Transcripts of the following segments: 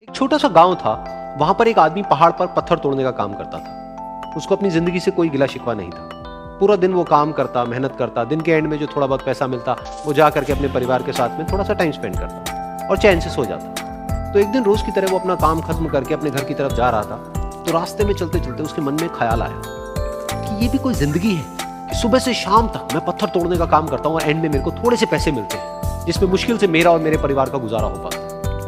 एक छोटा सा गांव था। वहां पर एक आदमी पहाड़ पर पत्थर तोड़ने का काम करता था। उसको अपनी जिंदगी से कोई गिला शिकवा नहीं था। पूरा दिन वो काम करता, मेहनत करता, दिन के एंड में जो थोड़ा बहुत पैसा मिलता वो जा करके अपने परिवार के साथ में थोड़ा सा टाइम स्पेंड करता और चैन से सो जाता। तो एक दिन रोज की तरह वो अपना काम खत्म करके अपने घर की तरफ जा रहा था। तो रास्ते में चलते चलते उसके मन में ख्याल आया कि ये भी कोई जिंदगी है कि सुबह से शाम तक मैं पत्थर तोड़ने का काम करता हूँ और एंड में मेरे को थोड़े से पैसे मिलते हैं जिसमें मुश्किल से मेरा और मेरे परिवार का गुजारा हो पाता है।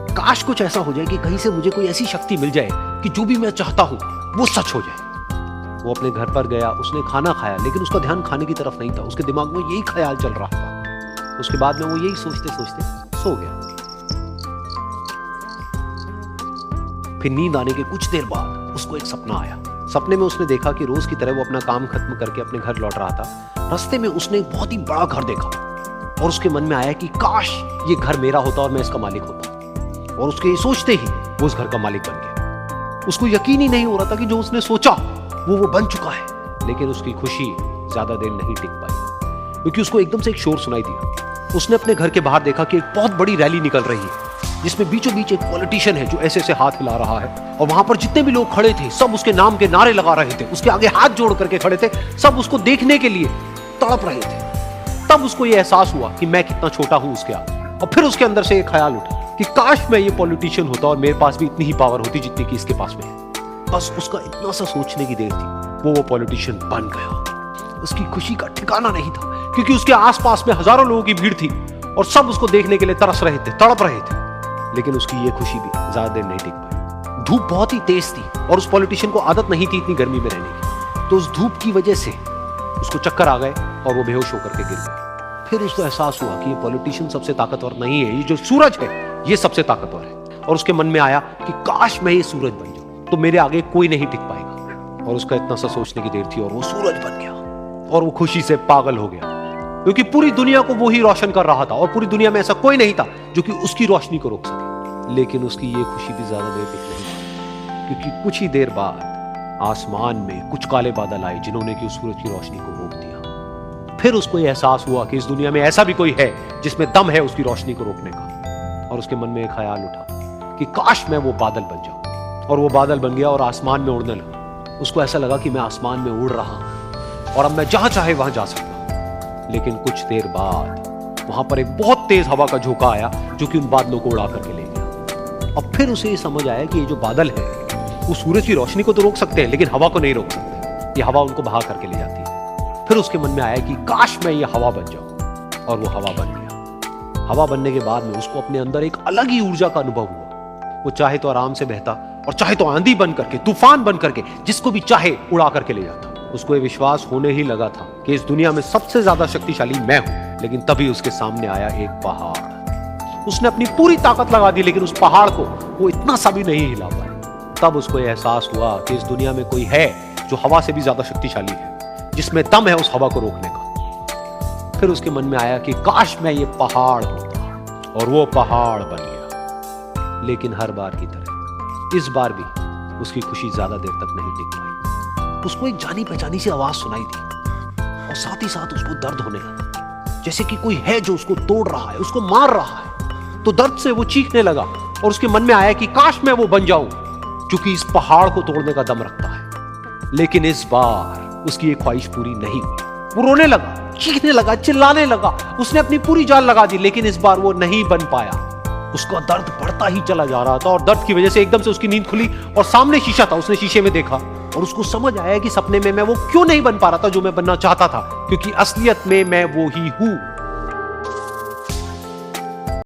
काश कुछ ऐसा हो जाए कि कहीं से मुझे कोई ऐसी शक्ति मिल जाए कि जो भी मैं चाहता हूं वो सच हो जाए। वो अपने घर पर गया, उसने खाना खाया, लेकिन उसका ध्यान खाने की तरफ नहीं था। उसके दिमाग में यही ख्याल चल रहा था। उसके बाद में वो यही सोचते सोचते सो गया। फिर नींद आने के कुछ देर बाद उसको एक सपना आया। सपने में उसने देखा कि रोज की तरह वो अपना काम खत्म करके अपने घर लौट रहा था। रास्ते में उसने एक बहुत ही बड़ा घर देखा और उसके मन में आया कि काश ये घर मेरा होता और मैं इसका मालिक होता। और उसके सोचते ही वो उस घर का मालिक बन गया। उसको यकीन ही नहीं हो रहा था कि जो उसने सोचा वो बन चुका है। लेकिन उसकी खुशी ज्यादा देर नहीं टिक पाई, क्योंकि उसको एकदम से एक शोर सुनाई दिया। उसने अपने घर के बाहर देखा कि एक बहुत बड़ी रैली निकल रही है जिसमें बीचों बीच एक पॉलिटिशियन है जो ऐसे ऐसे हाथ हिला रहा है। और वहां पर जितने भी लोग खड़े थे सब उसके नाम के नारे लगा रहे थे, उसके आगे हाथ जोड़ करके खड़े थे, सब उसको देखने के लिए तड़प रहे थे। तब उसको यह एहसास हुआ कि मैं कितना छोटा हूं उसके आगे। और फिर उसके अंदर से एक ख्याल उठा कि काश मैं ये पॉलिटिशियन होता और मेरे पास भी इतनी ही पावर होती जितनी कि इसके पास में है। बस उसका इतना सा सोचने की देर थी, वो पॉलिटिशियन बन गया। उसकी खुशी का ठिकाना नहीं था, क्योंकि उसके आसपास में हजारों लोगों की भीड़ थी और सब उसको देखने के लिए तरस रहे थे, तड़प रहे थे। लेकिन उसकी ये खुशी भी ज्यादा देर नहीं टिक पाई। धूप बहुत ही तेज थी और उस पॉलिटिशियन को आदत नहीं थी इतनी गर्मी में रहने की। तो उस धूप की वजह से उसको चक्कर आ गए और वो बेहोश होकर के गिर गया। फिर उसको एहसास हुआ कि ये पॉलिटिशियन सबसे ताकतवर नहीं है, ये जो सूरज है ये सबसे ताकतवर है। और उसके मन में आया कि काश मैं ये सूरज बन जाऊं तो मेरे आगे कोई नहीं टिक पाएगा। और उसका इतना सा सोचने की देर थी और वो सूरज बन गया। और वो खुशी से पागल हो गया, क्योंकि पूरी दुनिया को वो ही रोशन कर रहा था और पूरी दुनिया में ऐसा कोई नहीं था जो कि उसकी रोशनी को रोक सके। लेकिन उसकी ये खुशी भी ज्यादा देर टिक नहीं पाई, क्योंकि कुछ ही देर बाद आसमान में कुछ काले बादल आए जिन्होंने कि उस सूरज की रोशनी को रोक दिया। फिर उसको यह एहसास हुआ कि इस दुनिया में ऐसा भी कोई है जिसमें दम है उसकी रोशनी को रोकने का। और उसके मन में एक ख्याल उठा कि काश मैं वो बादल बन जाऊं। और वो बादल बन गया और आसमान में उड़ने लगा। उसको ऐसा लगा कि मैं आसमान में उड़ रहा हूं और अब मैं जहां चाहे वहां जा सकता हूं। लेकिन कुछ देर बाद वहां पर एक बहुत तेज हवा का झोंका आया जो कि उन बादलों को उड़ा करके ले गया। अब फिर उसे ये समझ आया कि ये जो बादल है वो सूरज की रोशनी को तो रोक सकते हैं, लेकिन हवा को नहीं रोक सकते। ये हवा उनको बहा करके ले जाती है। फिर उसके मन में आया कि काश मैं ये हवा बन जाऊं। और वो हवा बन गया। हवा बनने के बाद में उसको अपने अंदर एक अलग ही ऊर्जा का अनुभव हुआ। वो चाहे तो आराम से बहता और चाहे तो आंधी बन करके, तूफान बन करके, जिसको भी चाहे उड़ा करके ले जाता। उसको ये विश्वास होने ही लगा था कि इस दुनिया में सबसे ज्यादा शक्तिशाली मैं हूं। लेकिन तभी उसके सामने आया एक पहाड़। उसने अपनी पूरी ताकत लगा दी, लेकिन उस पहाड़ को वो इतना सा भी नहीं हिला पाया। तब उसको यह एहसास हुआ कि इस दुनिया में कोई है जो हवा से भी ज्यादा शक्तिशाली है, जिसमें दम है उस हवा को रोकने का। फिर उसके मन में आया कि काश मैं ये पहाड़ होता। और वो पहाड़ बन गया। लेकिन हर बार की तरह इस बार भी उसकी खुशी ज्यादा देर तक नहीं टिक पाई। उसको एक जानी पहचानी सी आवाज सुनाई दी और साथ ही साथ उसको दर्द होने लगा, जैसे कि कोई है जो उसको तोड़ रहा है, उसको मार रहा है। तो दर्द से वो चीखने लगा और उसके मन में आया कि काश मैं वो बन जाऊं क्योंकि इस पहाड़ को तोड़ने का दम रखता है। लेकिन इस बार उसकी ये ख्वाहिश पूरी नहीं हुई। वो रोने लगा, चीखने लगा, चिल्लाने लगा। उसने अपनी पूरी जान लगा दी, लेकिन इस बार वो नहीं बन पाया। उसका दर्द बढ़ता ही चला जा रहा था और दर्द की वजह से एकदम से उसकी नींद खुली और सामने शीशा था। उसने शीशे में देखा और उसको समझ आया कि सपने में मैं वो क्यों नहीं बन पा रहा था जो मैं बनना चाहता था, क्योंकि असलियत में मैं वो ही हूं।